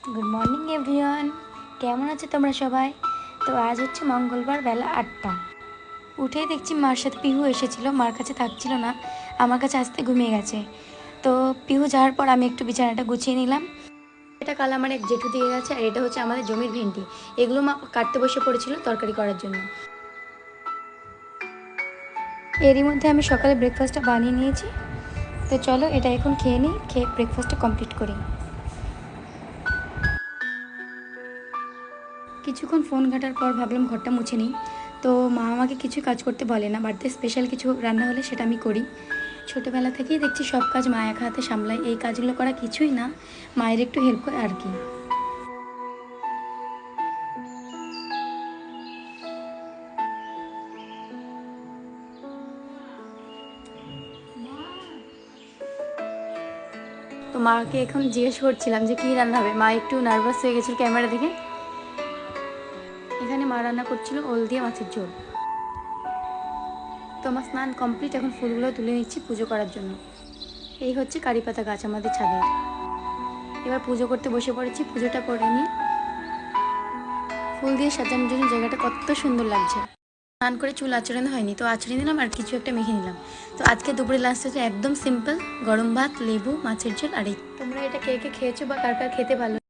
Good morning everyone, কেমন আছো তোমরা সবাই? তো আজ হচ্ছে মঙ্গলবার, বেলা 8টা। উঠেই দেখছি মার সাথে পিহু এসেছিল, মার কাছে থাকছিল না, আমার কাছে আসতে ঘুমিয়ে গেছে। তো পিহু যাওয়ার পর আমি একটু বিছানাটা গুছিয়ে নিলাম। এটা কাল আমার এক জেঠু দিয়ে গেছে, আর এটা হচ্ছে আমাদের জমির ভেন্ডি। এগুলো মা কাটতে বসে পড়েছিল তরকারি করার জন্য। এরই মধ্যে আমি সকালে ব্রেকফাস্টটা বানিয়ে নিয়েছি। তো চলো এটা এখন খেয়ে নিই, খেয়ে ব্রেকফাস্টটা কমপ্লিট করি। কিছুক্ষণ ফোন ঘাটার পর ভাবলাম ঘরটা মুছে নিই। তো মা আমাকে কিছু কাজ করতে বলে না, বাড়িতে স্পেশাল কিছু রান্না হলে সেটা আমি করি। ছোটোবেলা থেকেই দেখছি সব কাজ মা একা হাতে সামলায়, এই কাজগুলো করা কিছুই না, মায়ের একটু হেল্প করে আর কি। তো মাকে এখন জিজ্ঞেস করছিলাম যে কী রান্না হবে, মা একটু নার্ভাস হয়ে গেছিলো ক্যামেরা দেখে। এখানে মা রান্না করছিল ওল দিয়ে মাছের ঝোল। তো আমার স্নান কমপ্লিট, এখন ফুলগুলো তুলে নিচ্ছি পুজো করার জন্য। এই হচ্ছে কারি পাতা গাছ আমাদের ছাদের। এবার পুজো করতে বসে পড়েছি, পুজোটা করে নিই। ফুল দিয়ে সাজানোর জন্য জায়গাটা কত সুন্দর লাগছে। স্নান করে চুল আঁচড়ানো হয়নি, তো আঁচড়ে নিলাম আর কিছু একটা মেখে নিলাম। তো আজকে দুপুরে লাঞ্চটা হচ্ছে একদম সিম্পল, গরম ভাত, লেবু, মাছের ঝোল আর এই। তোমরা এটা কে কে খেয়েছো বা কার কার খেতে ভালো